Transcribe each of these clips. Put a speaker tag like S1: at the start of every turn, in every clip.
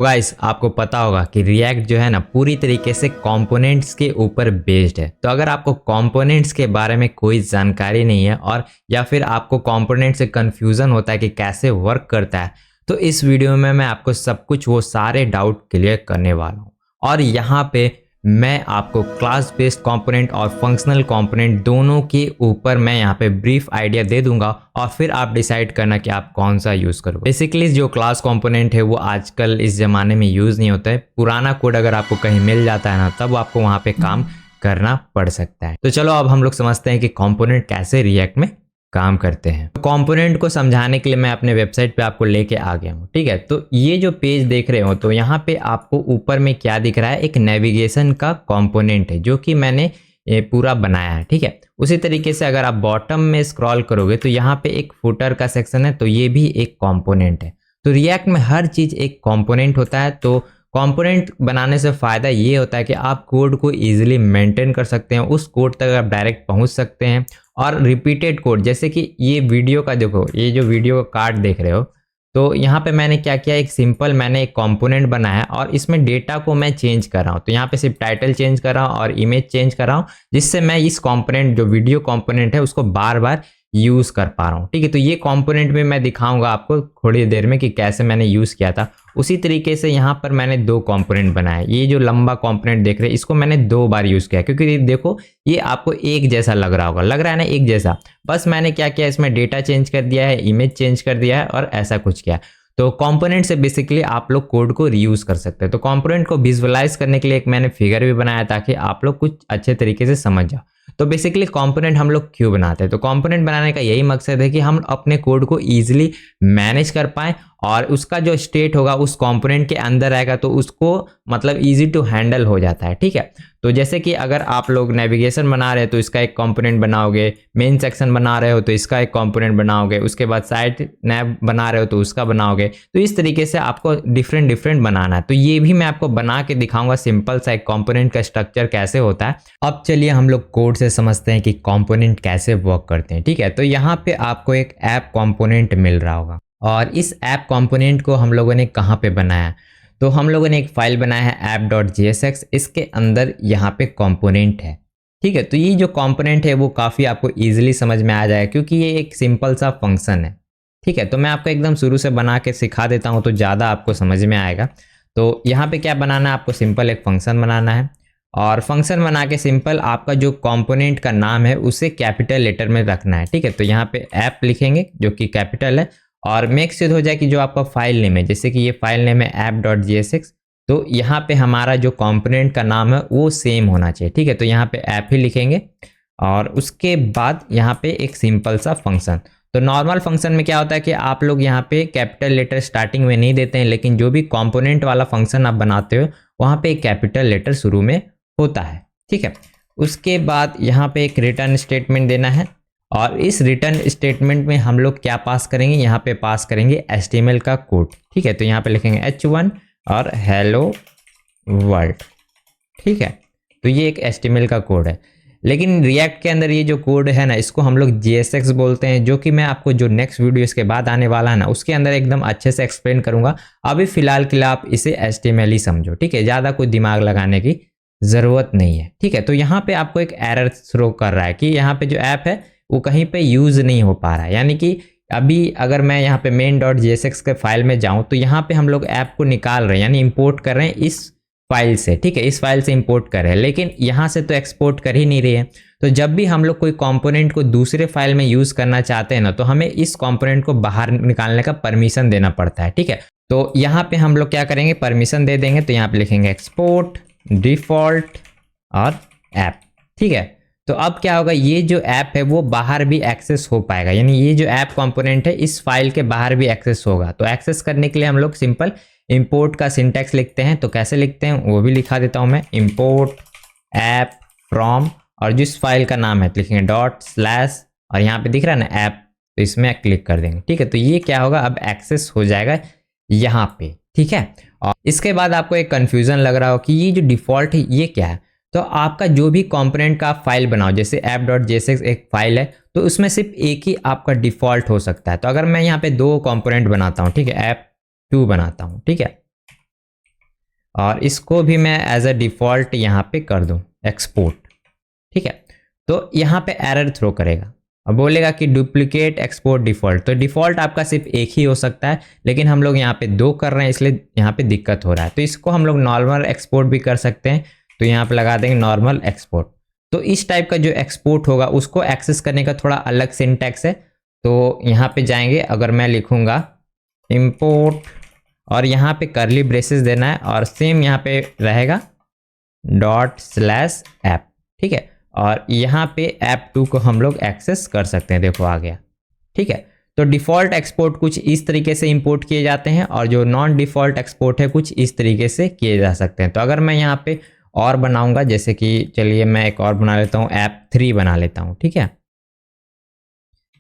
S1: Guys आपको पता होगा कि रिएक्ट जो है ना पूरी तरीके से कंपोनेंट्स के ऊपर बेस्ड है। तो अगर आपको कंपोनेंट्स के बारे में कोई जानकारी नहीं है और या फिर आपको कंपोनेंट से कंफ्यूजन होता है कि कैसे वर्क करता है, तो इस वीडियो में मैं आपको सब कुछ वो सारे डाउट क्लियर करने वाला हूँ। और यहाँ पे मैं आपको क्लास बेस्ड कंपोनेंट और फंक्शनल कंपोनेंट दोनों के ऊपर मैं यहाँ पे ब्रीफ आइडिया दे दूंगा और फिर आप डिसाइड करना कि आप कौन सा यूज करोगे। बेसिकली जो क्लास कंपोनेंट है वो आजकल इस जमाने में यूज नहीं होता है। पुराना कोड अगर आपको कहीं मिल जाता है ना, तब आपको वहां पे काम करना पड़ सकता है। तो चलो अब हम लोग समझते हैं कि कंपोनेंट कैसे रिएक्ट में काम करते हैं। तो कंपोनेंट को समझाने के लिए मैं अपने वेबसाइट पे आपको लेके आ गया हूँ। ठीक है, तो ये जो पेज देख रहे हो, तो यहाँ पे आपको ऊपर में क्या दिख रहा है, एक नेविगेशन का कंपोनेंट है जो कि मैंने ये पूरा बनाया है। ठीक है, उसी तरीके से अगर आप बॉटम में स्क्रॉल करोगे तो यहाँ पे एक फुटर का सेक्शन है, तो ये भी एक कंपोनेंट है। तो रिएक्ट में हर चीज एक कंपोनेंट होता है। तो कंपोनेंट बनाने से फ़ायदा ये होता है कि आप कोड को इजीली मेंटेन कर सकते हैं, उस कोड तक आप डायरेक्ट पहुंच सकते हैं। और रिपीटेड कोड, जैसे कि ये वीडियो का देखो, ये जो वीडियो का कार्ड देख रहे हो, तो यहाँ पे मैंने क्या किया, एक सिंपल मैंने एक कंपोनेंट बनाया और इसमें डेटा को मैं चेंज कर रहा हूँ। तो यहाँ पे सिर्फ टाइटल चेंज कर रहा हूँ और इमेज चेंज कर रहा हूँ, जिससे मैं इस कंपोनेंट जो वीडियो कंपोनेंट है उसको बार बार यूज कर पा रहा हूँ। ठीक है, तो ये कंपोनेंट में मैं दिखाऊंगा आपको थोड़ी देर में कि कैसे मैंने यूज किया था। उसी तरीके से यहाँ पर मैंने दो कंपोनेंट बनाए। ये जो लंबा कंपोनेंट देख रहे हैं, इसको मैंने 2 बार यूज किया, क्योंकि देखो ये आपको एक जैसा लग रहा होगा, लग रहा है ना एक जैसा। बस मैंने क्या किया, इसमें डेटा चेंज कर दिया है, इमेज चेंज कर दिया है और ऐसा कुछ किया। तो कंपोनेंट से बेसिकली आप लोग कोड को रीयूज कर सकते हैं। तो कंपोनेंट को विजुअलाइज करने के लिए एक मैंने फिगर भी बनाया ताकि आप लोग कुछ अच्छे तरीके से समझ जाओ। तो बेसिकली कंपोनेंट हम लोग क्यों बनाते हैं, तो कंपोनेंट बनाने का यही मकसद है कि हम अपने कोड को इजीली मैनेज कर पाएं और उसका जो स्टेट होगा उस कंपोनेंट के अंदर आएगा, तो उसको मतलब इजी टू हैंडल हो जाता है। ठीक है, तो जैसे कि अगर आप लोग नेविगेशन बना रहे हो तो इसका एक कंपोनेंट बनाओगे, मेन सेक्शन बना रहे हो तो इसका एक कंपोनेंट बनाओगे, उसके बाद साइड नैव बना रहे हो तो उसका बनाओगे। तो इस तरीके से आपको डिफरेंट बनाना है। तो ये भी मैं आपको बना के दिखाऊंगा, सिंपल सा एक कंपोनेंट का स्ट्रक्चर कैसे होता है। अब चलिए हम लोग कोड से समझते हैं कि कंपोनेंट कैसे वर्क करते हैं। ठीक है, तो यहाँ पे आपको एक ऐप कंपोनेंट मिल रहा होगा और इस ऐप कंपोनेंट को हम लोगों ने कहाँ पे बनाया, तो हम लोगों ने एक फाइल बनाया है app.jsx। इसके अंदर यहाँ पे कंपोनेंट है। ठीक है, तो ये जो कंपोनेंट है वो काफ़ी आपको इजीली समझ में आ जाएगा, क्योंकि ये एक सिंपल सा फंक्शन है। ठीक है, तो मैं आपको एकदम शुरू से बना के सिखा देता हूँ तो ज़्यादा आपको समझ में आएगा। तो यहाँ पे क्या बनाना है, आपको सिंपल एक फंक्शन बनाना है और फंक्शन बना के सिंपल आपका जो कंपोनेंट का नाम है उसे कैपिटल लेटर में रखना है। ठीक है, तो यहाँ पे ऐप लिखेंगे जो कि कैपिटल है और मेक श्योर हो जाए कि जो आपका फाइल नेम है, जैसे कि ये फाइल नेम है app.jsx, तो यहाँ पे हमारा जो कंपोनेंट का नाम है वो सेम होना चाहिए। ठीक है, तो यहाँ पे ऐप ही लिखेंगे और उसके बाद यहाँ पे एक सिंपल सा फंक्शन। तो नॉर्मल फंक्शन में क्या होता है कि आप लोग यहाँ पे कैपिटल लेटर स्टार्टिंग में नहीं देते हैं, लेकिन जो भी कंपोनेंट वाला फंक्शन आप बनाते हो वहाँ पे एक कैपिटल लेटर शुरू में होता है। ठीक है, उसके बाद यहाँ पे एक रिटर्न स्टेटमेंट देना है और इस रिटर्न स्टेटमेंट में हम लोग क्या पास करेंगे, यहाँ पे पास करेंगे HTML का कोड। ठीक है, तो यहाँ पे लिखेंगे h1 और हेलो वर्ल्ड। ठीक है, तो ये एक HTML का कोड है, लेकिन रिएक्ट के अंदर ये जो कोड है ना, इसको हम लोग JSX बोलते हैं, जो कि मैं आपको जो नेक्स्ट वीडियो इसके बाद आने वाला है ना उसके अंदर एकदम अच्छे से एक्सप्लेन करूंगा। अभी फिलहाल के लिए आप इसे HTML ही समझो। ठीक है, ज़्यादा कोई दिमाग लगाने की ज़रूरत नहीं है। ठीक है, तो यहाँ पे आपको एक एरर थ्रो कर रहा है कि यहाँ पे जो ऐप है वो कहीं पे यूज़ नहीं हो पा रहा है। यानी कि अभी अगर मैं यहाँ पे main.jsx के फाइल में जाऊँ तो यहाँ पे हम लोग ऐप को निकाल रहे हैं, यानी इंपोर्ट कर रहे हैं इस फाइल से। ठीक है, इस फाइल से इंपोर्ट कर रहे हैं, लेकिन यहाँ से तो एक्सपोर्ट कर ही नहीं रही है। तो जब भी हम लोग कोई कंपोनेंट को दूसरे फाइल में यूज़ करना चाहते हैं ना, तो हमें इस कंपोनेंट को बाहर निकालने का परमिशन देना पड़ता है। ठीक है, तो यहाँ पे हम लोग क्या करेंगे, परमिशन दे देंगे। तो यहाँ पे लिखेंगे एक्सपोर्ट डिफॉल्ट और ऐप। ठीक है, तो अब क्या होगा, ये जो ऐप है वो बाहर भी एक्सेस हो पाएगा, यानी ये जो ऐप कंपोनेंट है इस फाइल के बाहर भी एक्सेस होगा। तो एक्सेस करने के लिए हम लोग सिंपल इंपोर्ट का सिंटैक्स लिखते हैं। तो कैसे लिखते हैं वो भी लिखा देता हूं मैं, इंपोर्ट ऐप फ्रॉम, और जिस फाइल का नाम है लिखेंगे डॉट स्लैश और यहाँ पे दिख रहा है ना ऐप, तो इसमें क्लिक कर देंगे। ठीक है, तो ये क्या होगा, अब एक्सेस हो जाएगा यहाँ पे। ठीक है, और इसके बाद आपको एक कंफ्यूजन लग रहा हो कि ये जो डिफॉल्ट है ये क्या है, तो आपका जो भी कंपोनेंट का फाइल बनाओ, जैसे app.jsx एक फाइल है तो उसमें सिर्फ एक ही आपका डिफॉल्ट हो सकता है। तो अगर मैं यहाँ पे 2 कंपोनेंट बनाता हूँ, ठीक है, app2 बनाता हूँ, ठीक है, और इसको भी मैं एज अ डिफ़ॉल्ट यहाँ पे कर दूँ एक्सपोर्ट, ठीक है। तो यहाँ पे एरर थ्रो करेगा और बोलेगा कि डुप्लीकेट एक्सपोर्ट डिफ़ॉल्ट। तो डिफ़ॉल्ट आपका सिर्फ एक ही हो सकता है, लेकिन हम लोग यहाँ पे 2 कर रहे हैं इसलिए यहाँ पे दिक्कत हो रहा है। तो इसको हम लोग नॉर्मल एक्सपोर्ट भी कर सकते हैं, तो यहाँ पे लगा देंगे नॉर्मल एक्सपोर्ट। तो इस टाइप का जो एक्सपोर्ट होगा उसको एक्सेस करने का थोड़ा अलग सिंटैक्स है। तो यहाँ पे जाएंगे, अगर मैं लिखूँगा इम्पोर्ट और यहाँ पे करली ब्रेसेस देना है और सेम यहाँ पे रहेगा ./ऐप, ठीक है। और यहाँ पे ऐप2 को हम लोग एक्सेस कर सकते हैं, देखो आ गया, ठीक है। तो डिफ़ॉल्ट एक्सपोर्ट कुछ इस तरीके से इंपोर्ट किए जाते हैं और जो नॉन डिफ़ॉल्ट एक्सपोर्ट है कुछ इस तरीके से किए जा सकते हैं। तो अगर मैं यहाँ पे और बनाऊंगा, जैसे कि चलिए मैं एक और बना लेता हूँ, ऐप3 बना लेता हूँ, ठीक है।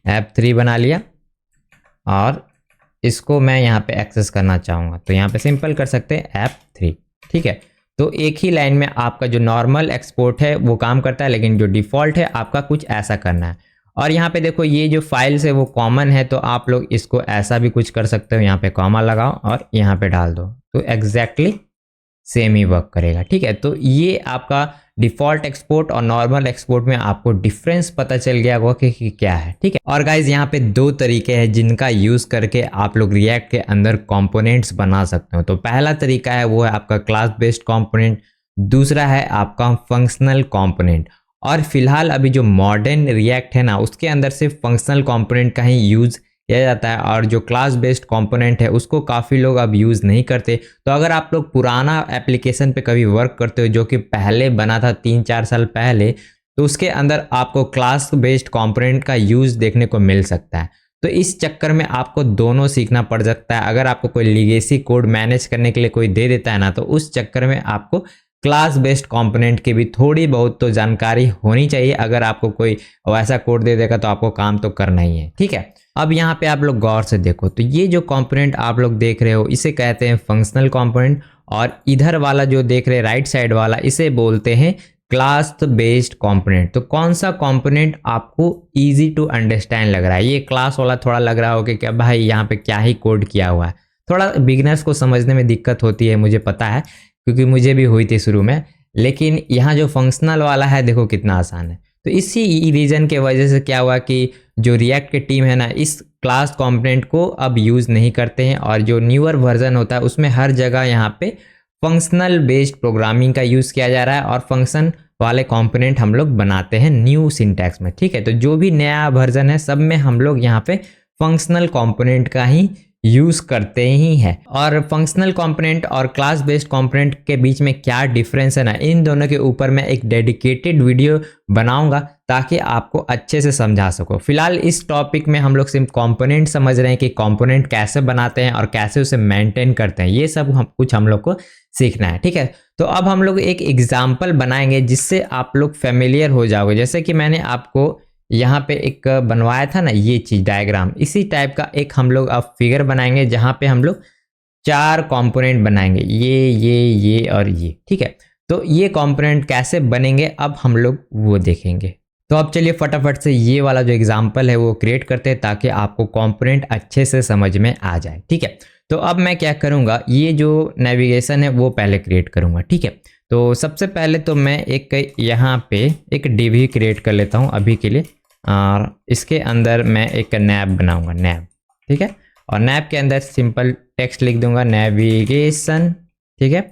S1: ऐप3 बना लिया और इसको मैं यहाँ पे एक्सेस करना चाहूँगा, तो यहाँ पे सिंपल कर सकते हैं ऐप3, ठीक है। तो एक ही लाइन में आपका जो नॉर्मल एक्सपोर्ट है वो काम करता है, लेकिन जो डिफ़ॉल्ट है आपका कुछ ऐसा करना है। और यहाँ पे देखो ये जो फाइल्स है वो कॉमन है, तो आप लोग इसको ऐसा भी कुछ कर सकते हो, यहाँ पे कॉमा लगाओ और यहाँ पे डाल दो, तो एग्जैक्टली सेम ही वर्क करेगा, ठीक है। तो ये आपका डिफ़ॉल्ट एक्सपोर्ट और नॉर्मल एक्सपोर्ट में आपको डिफरेंस पता चल गया होगा कि क्या है, ठीक है। और गाइज यहाँ पे 2 तरीके हैं जिनका यूज़ करके आप लोग रिएक्ट के अंदर कंपोनेंट्स बना सकते हो। तो पहला तरीका है वो है आपका क्लास बेस्ड कंपोनेंट, दूसरा है आपका फंक्शनल कंपोनेंट। और फिलहाल अभी जो मॉडर्न रिएक्ट है ना, उसके अंदर सिर्फ फंक्शनल कंपोनेंट का ही यूज़ किया जाता है और जो क्लास बेस्ड कंपोनेंट है उसको काफ़ी लोग अब यूज़ नहीं करते। तो अगर आप लोग पुराना एप्लीकेशन पे कभी वर्क करते हो जो कि पहले बना था 3-4 साल पहले, तो उसके अंदर आपको क्लास बेस्ड कंपोनेंट का यूज़ देखने को मिल सकता है। तो इस चक्कर में आपको दोनों सीखना पड़ सकता है। अगर आपको कोई लीगेसी कोड मैनेज करने के लिए कोई दे देता है ना, तो उस चक्कर में आपको क्लास बेस्ड कंपोनेंट की भी थोड़ी बहुत तो जानकारी होनी चाहिए। अगर आपको कोई वैसा कोड दे देगा तो आपको काम तो करना ही है, ठीक है। अब यहाँ पे आप लोग गौर से देखो, तो ये जो कंपोनेंट आप लोग देख रहे हो इसे कहते हैं फंक्शनल कंपोनेंट, और इधर वाला जो देख रहे हैं राइट साइड वाला इसे बोलते हैं क्लास बेस्ड कंपोनेंट। तो कौन सा कंपोनेंट आपको इजी टू अंडरस्टैंड लग रहा है? ये क्लास वाला थोड़ा लग रहा होगा कि भाई यहाँ पे क्या ही कोड किया हुआ है। थोड़ा बिगिनर्स को समझने में दिक्कत होती है, मुझे पता है, क्योंकि मुझे भी हुई थी शुरू में। लेकिन यहाँ जो फंक्शनल वाला है देखो कितना आसान है। तो इसी रीज़न के वजह से क्या हुआ कि जो रिएक्ट की टीम है ना, इस क्लास कंपोनेंट को अब यूज़ नहीं करते हैं, और जो न्यूअर वर्जन होता है उसमें हर जगह यहाँ पे फंक्शनल बेस्ड प्रोग्रामिंग का यूज़ किया जा रहा है और फंक्शन वाले कंपोनेंट हम लोग बनाते हैं न्यू सिंटैक्स में, ठीक है। तो जो भी नया वर्जन है सब में हम लोग यहाँ पे फंक्शनल कंपोनेंट का ही यूज़ करते ही हैं। और फंक्शनल कंपोनेंट और क्लास बेस्ड कंपोनेंट के बीच में क्या डिफरेंस है ना, इन दोनों के ऊपर मैं एक डेडिकेटेड वीडियो बनाऊंगा ताकि आपको अच्छे से समझा सको। फिलहाल इस टॉपिक में हम लोग सिर्फ कंपोनेंट समझ रहे हैं कि कंपोनेंट कैसे बनाते हैं और कैसे उसे मेंटेन करते हैं, ये सब कुछ हम लोग को सीखना है, ठीक है। तो अब हम लोग एक एग्जाम्पल बनाएंगे जिससे आप लोग फेमिलियर हो जाओगे। जैसे कि मैंने आपको यहाँ पे एक बनवाया था ना ये चीज़ डायग्राम, इसी टाइप का एक हम लोग अब फिगर बनाएंगे जहाँ पे हम लोग 4 कंपोनेंट बनाएंगे, ये और ये, ठीक है। तो ये कंपोनेंट कैसे बनेंगे अब हम लोग वो देखेंगे। तो अब चलिए फटाफट से ये वाला जो एग्जाम्पल है वो क्रिएट करते हैं ताकि आपको कंपोनेंट अच्छे से समझ में आ जाए, ठीक है। तो अब मैं क्या करूँगा, ये जो नेविगेशन है वो पहले क्रिएट करूँगा, ठीक है। तो सबसे पहले तो मैं एक यहाँ पे एक डिव क्रिएट कर लेता हूँ अभी के लिए, और इसके अंदर मैं एक नैब बनाऊंगा, नैब, ठीक है। और नैब के अंदर सिंपल टेक्स्ट लिख दूंगा नेविगेशन, ठीक है।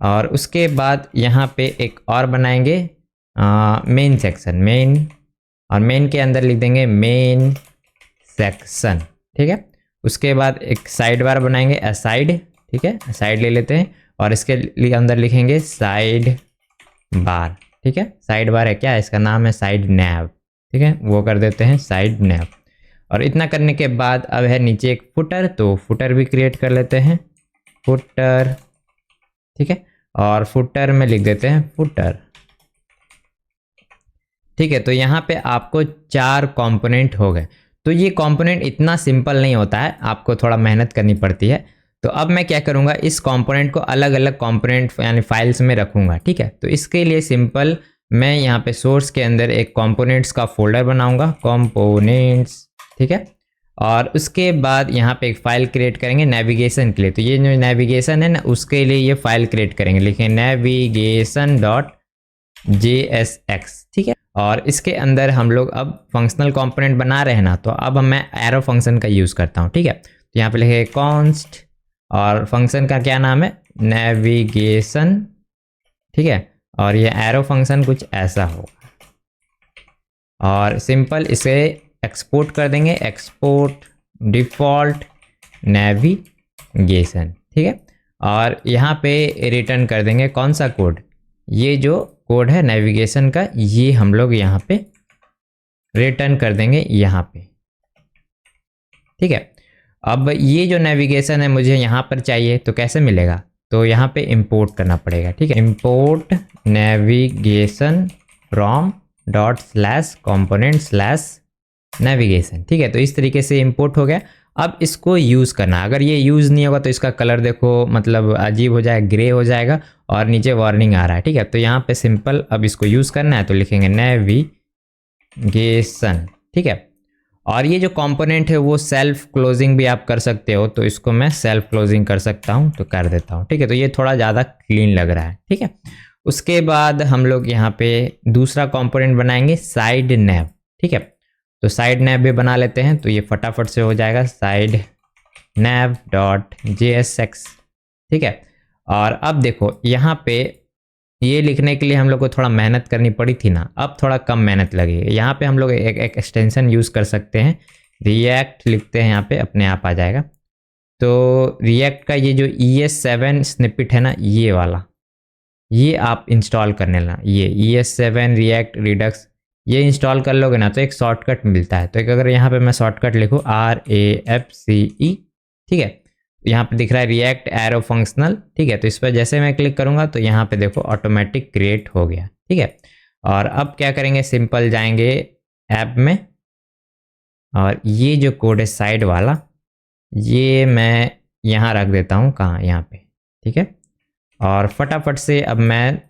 S1: और उसके बाद यहाँ पे एक और बनाएंगे मेन सेक्शन, मेन, और मेन के अंदर लिख देंगे मेन सेक्शन, ठीक है। उसके बाद एक साइड बार बनाएंगे असाइड, ठीक है, साइड ले लेते हैं, और इसके अंदर लिखेंगे साइड बार, ठीक है। साइड बार है क्या, इसका नाम है साइड नैब, ठीक है, वो कर देते हैं साइड नैब। और इतना करने के बाद अब है नीचे एक फुटर, तो फुटर भी क्रिएट कर लेते हैं, फुटर, ठीक है। और फुटर में लिख देते हैं फुटर, ठीक है। तो यहाँ पे आपको 4 कंपोनेंट हो गए। तो ये कंपोनेंट इतना सिंपल नहीं होता है, आपको थोड़ा मेहनत करनी पड़ती है। तो अब मैं क्या करूँगा, इस कंपोनेंट को अलग अलग कंपोनेंट यानी फाइल्स में रखूँगा, ठीक है। तो इसके लिए सिंपल मैं यहाँ पे सोर्स के अंदर एक कंपोनेंट्स का फोल्डर बनाऊंगा, कंपोनेंट्स, ठीक है। और उसके बाद यहाँ पे एक फ़ाइल क्रिएट करेंगे नेविगेशन के लिए। तो ये जो नेविगेशन है ना, उसके लिए ये फाइल क्रिएट करेंगे, लिखें navigation.jsx, ठीक है। और इसके अंदर हम लोग अब फंक्शनल कंपोनेंट बना रहे हैं ना, तो अब मैं एरो फंक्शन का यूज़ करता हूँ, ठीक है। तो यहाँ पे लिखे कॉन्स्ट और फंक्शन का क्या नाम है, नेविगेशन, ठीक है। और ये एरो फंक्शन कुछ ऐसा होगा और सिंपल इसे एक्सपोर्ट कर देंगे, एक्सपोर्ट डिफ़ॉल्ट नेविगेशन, ठीक है। और यहाँ पे रिटर्न कर देंगे कौन सा कोड, ये जो कोड है नेविगेशन का, ये हम लोग यहाँ पे रिटर्न कर देंगे यहाँ पे, ठीक है। अब ये जो नेविगेशन है मुझे यहाँ पर चाहिए, तो कैसे मिलेगा, तो यहाँ पे इंपोर्ट करना पड़ेगा, ठीक है। इंपोर्ट नेविगेशन फ्रॉम ./component/navigation, ठीक है। तो इस तरीके से इंपोर्ट हो गया। अब इसको यूज़ करना, अगर ये यूज़ नहीं होगा तो इसका कलर देखो मतलब अजीब हो जाएगा, ग्रे हो जाएगा और नीचे वार्निंग आ रहा है, ठीक है। तो यहाँ पे सिंपल अब इसको यूज़ करना है, तो लिखेंगे नेविगेशन, ठीक है। और ये जो कंपोनेंट है वो सेल्फ क्लोजिंग भी आप कर सकते हो, तो इसको मैं सेल्फ क्लोजिंग कर सकता हूँ, तो कर देता हूँ, ठीक है। तो ये थोड़ा ज़्यादा क्लीन लग रहा है, ठीक है। उसके बाद हम लोग यहाँ पे दूसरा कंपोनेंट बनाएंगे साइड नैव, ठीक है। तो साइड नैव भी बना लेते हैं, तो ये फटाफट से हो जाएगा साइड नैव डॉट JSX, ठीक है। और अब देखो यहाँ पे ये लिखने के लिए हम लोग को थोड़ा मेहनत करनी पड़ी थी ना, अब थोड़ा कम मेहनत लगेगी। यहाँ पे हम लोग एक एक्सटेंशन यूज़ कर सकते हैं, रिएक्ट लिखते हैं यहाँ पे, अपने आप आ जाएगा। तो रिएक्ट का ये जो ES7 स्निपेट है ना, ये वाला, ये आप इंस्टॉल करने ला, ये ES7 रिएक्ट रिडक्स, ये इंस्टॉल कर लोगे ना तो एक शॉर्टकट मिलता है। तो एक अगर यहाँ पे मैं शॉर्टकट लिखूँ RAFCE, ठीक है, यहाँ पे दिख रहा है रिएक्ट एरो फंक्शनल, ठीक है। तो इस पर जैसे मैं क्लिक करूँगा तो यहाँ पे देखो ऑटोमेटिक क्रिएट हो गया, ठीक है। और अब क्या करेंगे, सिंपल जाएंगे ऐप में और ये जो कोड है साइड वाला, ये मैं यहाँ रख देता हूँ, कहाँ, यहाँ पे, ठीक है। और फटाफट से अब मैं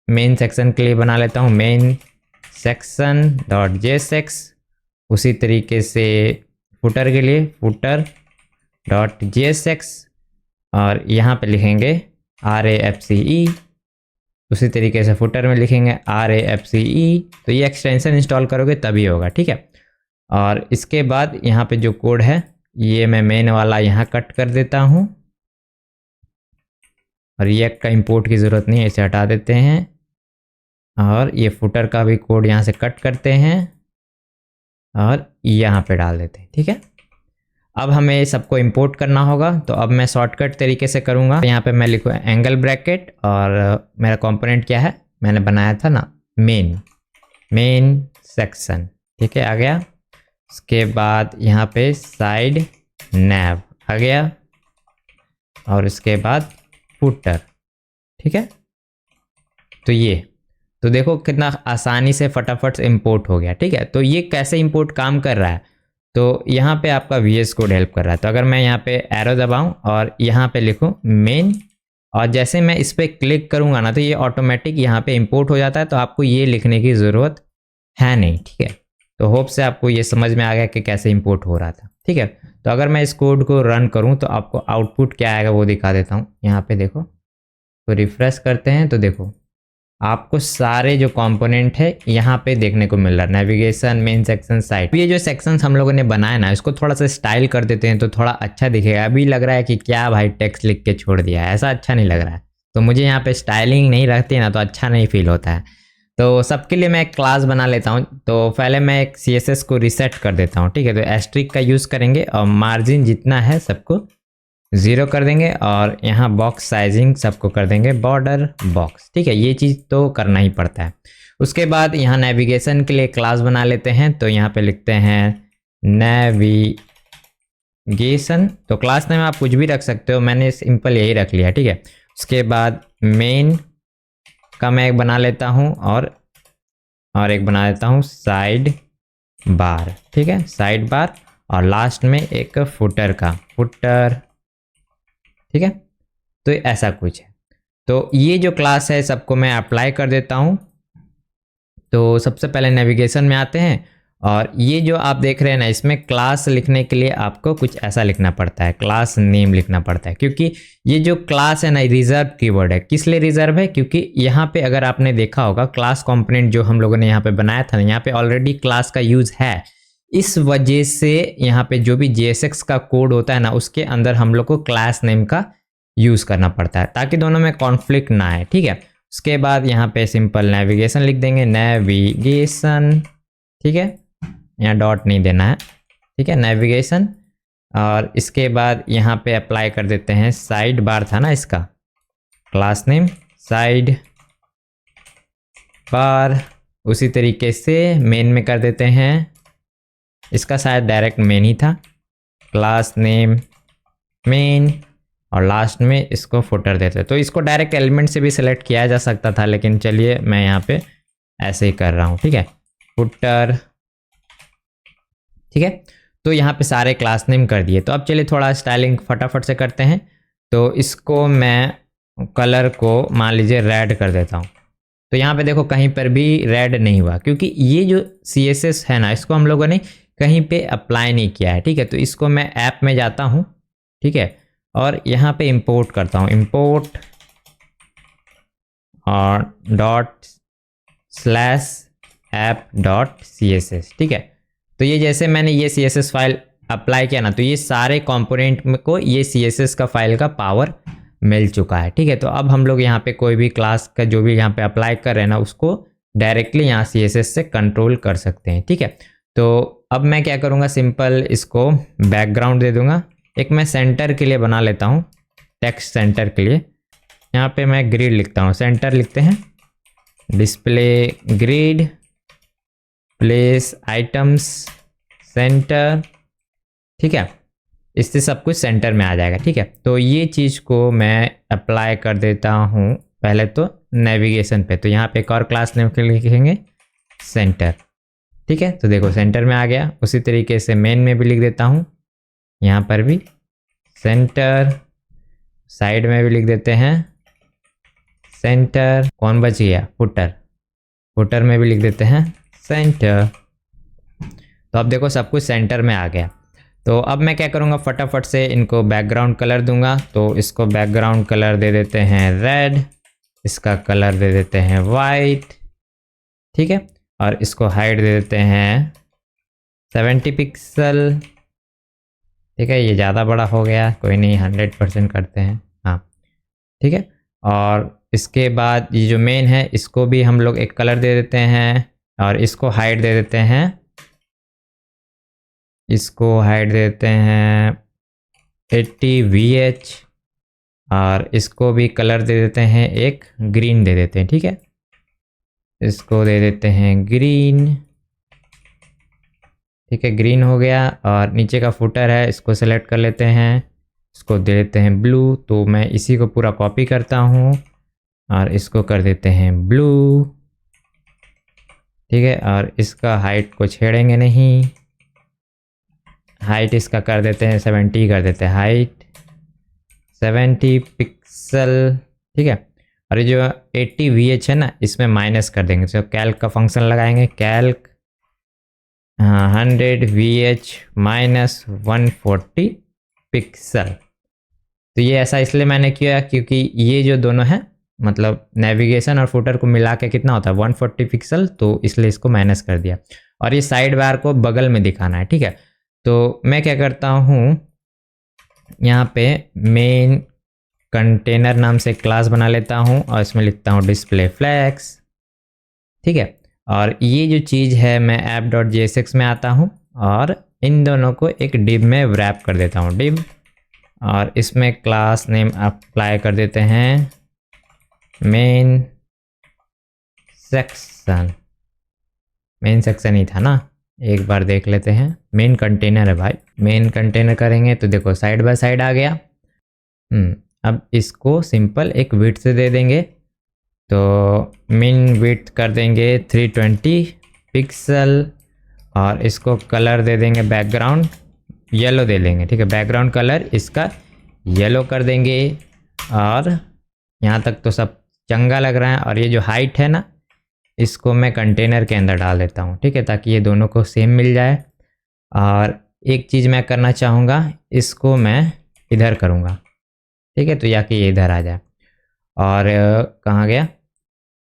S1: मेन सेक्शन के लिए बना लेता हूँ, मेन सेक्शन डॉट JSX। उसी तरीके से फुटर के लिए फुटर डॉट JSX और यहाँ पे लिखेंगे RAFCE। उसी तरीके से फुटर में लिखेंगे RAFCE। तो ये एक्सटेंशन इंस्टॉल करोगे तभी होगा, ठीक है। और इसके बाद यहाँ पे जो कोड है ये मैं मेन वाला यहाँ कट कर देता हूँ और रिएक्ट का इंपोर्ट की ज़रूरत नहीं है, इसे हटा देते हैं। और ये फुटर का भी कोड यहाँ से कट करते हैं और यहाँ पे डाल देते हैं, ठीक है। अब हमें सबको इंपोर्ट करना होगा, तो अब मैं शॉर्टकट तरीके से करूँगा। यहाँ पे मैं लिखूँ एंगल ब्रैकेट और मेरा कंपोनेंट क्या है, मैंने बनाया था ना मेन सेक्शन, ठीक है, आ गया। उसके बाद यहाँ पे साइड नैव आ गया और इसके बाद फुटर, ठीक है। तो ये तो देखो कितना आसानी से फटाफट से इंपोर्ट हो गया, ठीक है। तो ये कैसे इंपोर्ट काम कर रहा है, तो यहाँ पे आपका VS कोड हेल्प कर रहा है। तो अगर मैं यहाँ पे एरो दबाऊं और यहाँ पे लिखूं मेन और जैसे मैं इस पर क्लिक करूँगा ना तो ये ऑटोमेटिक यहाँ पे इंपोर्ट हो जाता है। तो आपको ये लिखने की ज़रूरत है नहीं, ठीक है। तो होप से आपको ये समझ में आ गया कि कैसे इंपोर्ट हो रहा था, ठीक है। तो अगर मैं इस कोड को रन करूँ तो आपको आउटपुट क्या आएगा वो दिखा देता हूँ। यहाँ पे देखो, तो रिफ्रेश करते हैं तो देखो आपको सारे जो कंपोनेंट है यहाँ पे देखने को मिल रहा है, नेविगेशन, मेन सेक्शन, साइट। ये जो सेक्शंस हम लोगों ने बनाया ना, इसको थोड़ा सा स्टाइल कर देते हैं तो थोड़ा अच्छा दिखेगा। अभी लग रहा है कि क्या भाई टेक्स्ट लिख के छोड़ दिया है, ऐसा अच्छा नहीं लग रहा है। तो मुझे यहाँ पे स्टाइलिंग नहीं रखती ना तो अच्छा नहीं फील होता है। तो सबके लिए मैं एक क्लास बना लेता हूँ। तो पहले मैं एक CSS को रीसेट कर देता हूँ, ठीक है। तो एस्ट्रिक का यूज़ करेंगे और मार्जिन जितना है सबको 0 कर देंगे और यहाँ बॉक्स साइजिंग सबको कर देंगे बॉर्डर बॉक्स, ठीक है। ये चीज़ तो करना ही पड़ता है। उसके बाद यहाँ नेविगेशन के लिए क्लास बना लेते हैं। तो यहाँ पे लिखते हैं नेविगेशन। तो क्लास नेम आप कुछ भी रख सकते हो, मैंने सिंपल यही रख लिया, ठीक है। उसके बाद मेन का मैं एक बना लेता हूँ और एक बना लेता हूँ साइड बार, ठीक है, साइड बार। और लास्ट में एक फुटर का फुटर, ठीक है। तो ऐसा कुछ है। तो ये जो क्लास है सबको मैं अप्लाई कर देता हूँ। तो सबसे पहले नेविगेशन में आते हैं और ये जो आप देख रहे हैं ना, इसमें क्लास लिखने के लिए आपको कुछ ऐसा लिखना पड़ता है, क्लास नेम लिखना पड़ता है, क्योंकि ये जो क्लास है ना रिजर्व कीवर्ड है। किस लिए रिजर्व है? क्योंकि यहाँ पे अगर आपने देखा होगा क्लास कंपोनेंट जो हम लोगों ने यहाँ पे बनाया था ना, यहाँ पे ऑलरेडी क्लास का यूज है। इस वजह से यहाँ पे जो भी JSX का कोड होता है ना, उसके अंदर हम लोग को क्लास नेम का यूज करना पड़ता है ताकि दोनों में कॉन्फ्लिक्ट ना आए, ठीक है। उसके बाद यहाँ पे सिंपल नेविगेशन लिख देंगे, नेविगेशन, ठीक है, यहाँ डॉट नहीं देना है, ठीक है, नेविगेशन। और इसके बाद यहाँ पे अप्लाई कर देते हैं, साइड बार था ना इसका, क्लास नेम साइड बार। उसी तरीके से मेन में कर देते हैं, इसका शायद डायरेक्ट मेन ही था, क्लास नेम मेन, और लास्ट में इसको फुटर देते। तो इसको डायरेक्ट एलिमेंट से भी सिलेक्ट किया जा सकता था, लेकिन चलिए मैं यहाँ पे ऐसे ही कर रहा हूँ, ठीक है, फुटर, ठीक है। तो यहाँ पे सारे क्लास नेम कर दिए। तो अब चलिए थोड़ा स्टाइलिंग फटाफट से करते हैं। तो इसको मैं कलर को मान लीजिए रेड कर देता हूँ। तो यहाँ पे देखो कहीं पर भी रेड नहीं हुआ, क्योंकि ये जो CSS है ना, इसको हम लोगों ने कहीं पे अप्लाई नहीं किया है, ठीक है। तो इसको मैं ऐप में जाता हूँ, ठीक है, और यहाँ पे इंपोर्ट करता हूँ, इंपोर्ट और ./app.css, ठीक है। तो ये जैसे मैंने ये CSS फाइल अप्लाई किया ना, तो ये सारे कंपोनेंट को ये CSS का फाइल का पावर मिल चुका है, ठीक है। तो अब हम लोग यहाँ पे कोई भी क्लास का जो भी यहाँ पे अप्लाई कर रहे हैं ना, उसको डायरेक्टली यहाँ CSS से कंट्रोल कर सकते हैं, ठीक है। तो अब मैं क्या करूँगा, सिंपल इसको बैकग्राउंड दे दूंगा। एक मैं सेंटर के लिए बना लेता हूँ, टेक्स्ट सेंटर के लिए यहाँ पे मैं ग्रिड लिखता हूँ, सेंटर लिखते हैं, display grid, place items centre, ठीक है। इससे सब कुछ सेंटर में आ जाएगा, ठीक है। तो ये चीज़ को मैं अप्लाई कर देता हूँ पहले तो नेविगेशन पे। तो यहाँ पे एक और क्लास नेम के लिखेंगे सेंटर, ठीक है। तो देखो सेंटर में आ गया। उसी तरीके से मेन में भी लिख देता हूँ, यहाँ पर भी सेंटर, साइड में भी लिख देते हैं सेंटर। कौन बच गया? फुटर, फुटर में भी लिख देते हैं सेंटर। तो अब देखो सब कुछ सेंटर में आ गया। तो अब मैं क्या करूँगा, फटाफट से इनको बैकग्राउंड कलर दूंगा। तो इसको बैकग्राउंड कलर दे देते हैं रेड, इसका कलर दे देते हैं वाइट, ठीक है। और इसको हाइट दे देते हैं 70 पिक्सल, ठीक है। ये ज़्यादा बड़ा हो गया, कोई नहीं, 100% करते हैं, हाँ, ठीक है। और इसके बाद ये जो मेन है, इसको भी हम लोग एक कलर दे देते हैं और इसको हाइट दे देते हैं, इसको हाइट दे देते हैं 80 VH, और इसको भी कलर दे देते हैं, एक ग्रीन दे देते हैं, ठीक है। इसको दे देते हैं ग्रीन, ठीक है, ग्रीन हो गया। और नीचे का फुटर है, इसको सेलेक्ट कर लेते हैं, इसको दे देते हैं ब्लू। तो मैं इसी को पूरा कॉपी करता हूँ और इसको कर देते हैं ब्लू, ठीक है। और इसका हाइट को छेड़ेंगे नहीं, हाइट इसका कर देते हैं 70 कर देते हैं, हाइट 70 पिक्सल, ठीक है। और ये जो 80 VH है ना, इसमें माइनस कर देंगे। तो कैल्क का फंक्शन लगाएंगे, कैल्क 100 VH माइनस 140 पिक्सल। तो ये ऐसा इसलिए मैंने किया क्योंकि ये जो दोनों हैं, मतलब नेविगेशन और फुटर को मिला के कितना होता है 140 पिक्सल, तो इसलिए इसको माइनस कर दिया। और ये साइड बार को बगल में दिखाना है, ठीक है। तो मैं क्या करता हूँ, यहाँ पे मेन कंटेनर नाम से क्लास बना लेता हूँ और इसमें लिखता हूँ डिस्प्ले फ्लैग्स, ठीक है। और ये जो चीज़ है, मैं app.jsx में आता हूँ और इन दोनों को एक डिव में व्रैप कर देता हूँ, डिव, और इसमें क्लास नेम अप्लाई कर देते हैं मेन सेक्शन। मेन सेक्शन ही था ना, एक बार देख लेते हैं। मेन कंटेनर है भाई, मेन कंटेनर करेंगे तो देखो साइड बाय साइड आ गया। अब इसको सिंपल एक विड्थ से दे देंगे। तो मिन विड्थ कर देंगे 320 पिक्सल और इसको कलर दे देंगे बैकग्राउंड येलो दे लेंगे, ठीक है। बैकग्राउंड कलर इसका येलो कर देंगे। और यहाँ तक तो सब चंगा लग रहा है। और ये जो हाइट है ना, इसको मैं कंटेनर के अंदर डाल देता हूँ, ठीक है, ताकि ये दोनों को सेम मिल जाए। और एक चीज़ मैं करना चाहूँगा, इसको मैं इधर करूँगा, ठीक है, तो या कि ये इधर आ जाए। और कहाँ गया,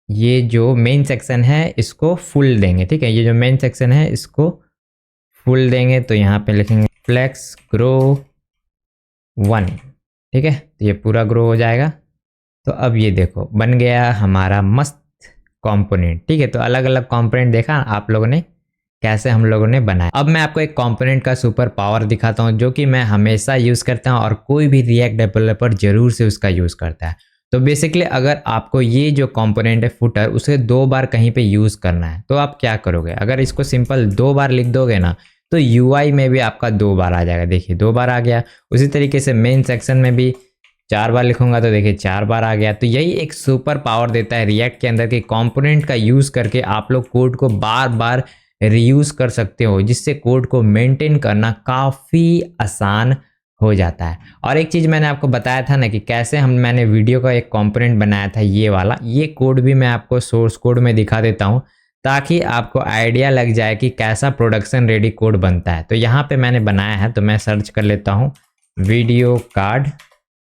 S1: ये जो मेन सेक्शन है इसको फुल देंगे, ठीक है, ये जो मेन सेक्शन है इसको फुल देंगे। तो यहाँ पे लिखेंगे फ्लेक्स ग्रो 1, ठीक है, तो ये पूरा ग्रो हो जाएगा। तो अब ये देखो बन गया हमारा मस्त कंपोनेंट, ठीक है। तो अलग अलग कंपोनेंट देखा आप लोगों ने कैसे हम लोगों ने बनाया। अब मैं आपको एक कंपोनेंट का सुपर पावर दिखाता हूँ जो कि मैं हमेशा यूज़ करता हूँ और कोई भी रिएक्ट डेवलपर जरूर से उसका यूज़ करता है। तो बेसिकली अगर आपको ये जो कंपोनेंट है फुटर उसे 2 बार कहीं पे यूज़ करना है तो आप क्या करोगे, अगर इसको सिंपल 2 बार लिख दोगे ना तो यूआई में भी आपका 2 बार आ जाएगा। देखिए 2 बार आ गया। उसी तरीके से मेन सेक्शन में भी 4 बार लिखूंगा तो देखिए 4 बार आ गया। तो यही एक सुपर पावर देता है रिएक्ट के अंदर के कंपोनेंट का यूज़ करके आप लोग कोड को बार बार रीयूज कर सकते हो, जिससे कोड को मेंटेन करना काफ़ी आसान हो जाता है। और एक चीज़ मैंने आपको बताया था ना कि कैसे मैंने वीडियो का एक कंपोनेंट बनाया था ये वाला, ये कोड भी मैं आपको सोर्स कोड में दिखा देता हूँ ताकि आपको आइडिया लग जाए कि कैसा प्रोडक्शन रेडी कोड बनता है। तो यहाँ पे मैंने बनाया है, तो मैं सर्च कर लेता हूँ वीडियो कार्ड।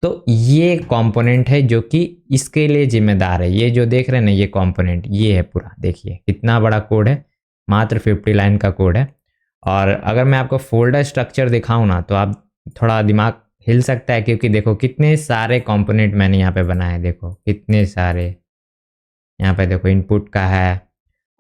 S1: तो ये कंपोनेंट है जो कि इसके लिए जिम्मेदार है। ये जो देख रहे हैं ना ये कंपोनेंट, ये है पूरा, देखिए कितना बड़ा कोड है, मात्र 50 लाइन का कोड है। और अगर मैं आपको फोल्डर स्ट्रक्चर दिखाऊं ना तो आप थोड़ा दिमाग हिल सकता है, क्योंकि देखो कितने सारे कंपोनेंट मैंने यहाँ पे बनाए, देखो कितने सारे। यहाँ पे देखो इनपुट का है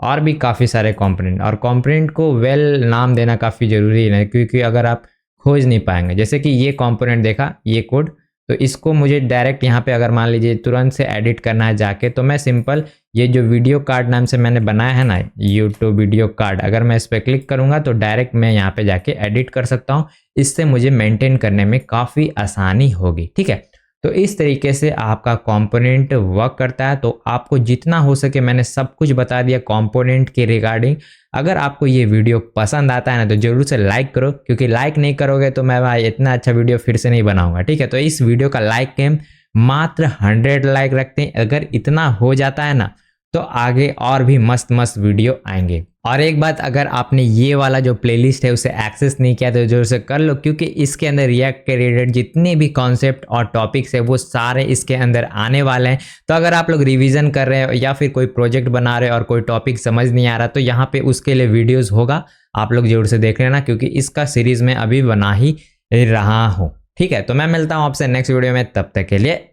S1: और भी काफ़ी सारे कंपोनेंट। और कंपोनेंट को वेल नाम देना काफ़ी ज़रूरी है, क्योंकि अगर आप खोज नहीं पाएंगे, जैसे कि ये कंपोनेंट देखा ये कोड, तो इसको मुझे डायरेक्ट यहाँ पे अगर मान लीजिए तुरंत से एडिट करना है जाके, तो मैं सिंपल ये जो वीडियो कार्ड नाम से मैंने बनाया है ना यूट्यूब वीडियो कार्ड, अगर मैं इस पर क्लिक करूँगा तो डायरेक्ट मैं यहाँ पे जाके एडिट कर सकता हूँ। इससे मुझे मेंटेन करने में काफ़ी आसानी होगी, ठीक है। तो इस तरीके से आपका कंपोनेंट वर्क करता है। तो आपको जितना हो सके मैंने सब कुछ बता दिया कंपोनेंट के रिगार्डिंग। अगर आपको ये वीडियो पसंद आता है ना तो जरूर से लाइक करो, क्योंकि लाइक नहीं करोगे तो मैं भाई इतना अच्छा वीडियो फिर से नहीं बनाऊंगा, ठीक है। तो इस वीडियो का लाइक गेम मात्र 100 लाइक रखते हैं। अगर इतना हो जाता है ना तो आगे और भी मस्त मस्त वीडियो आएंगे। और एक बात, अगर आपने ये वाला जो प्लेलिस्ट है उसे एक्सेस नहीं किया तो जरूर से कर लो, क्योंकि इसके अंदर रिएक्ट के रिलेटेड जितने भी कॉन्सेप्ट और टॉपिक्स है वो सारे इसके अंदर आने वाले हैं। तो अगर आप लोग रिवीजन कर रहे हो या फिर कोई प्रोजेक्ट बना रहे हो और कोई टॉपिक समझ नहीं आ रहा तो यहाँ पे उसके लिए वीडियोज होगा, आप लोग जरूर से देख लेना, क्योंकि इसका सीरीज में अभी बना ही रहा हूँ, ठीक है। तो मैं मिलता हूँ आपसे नेक्स्ट वीडियो में, तब तक के लिए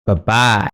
S1: बाय।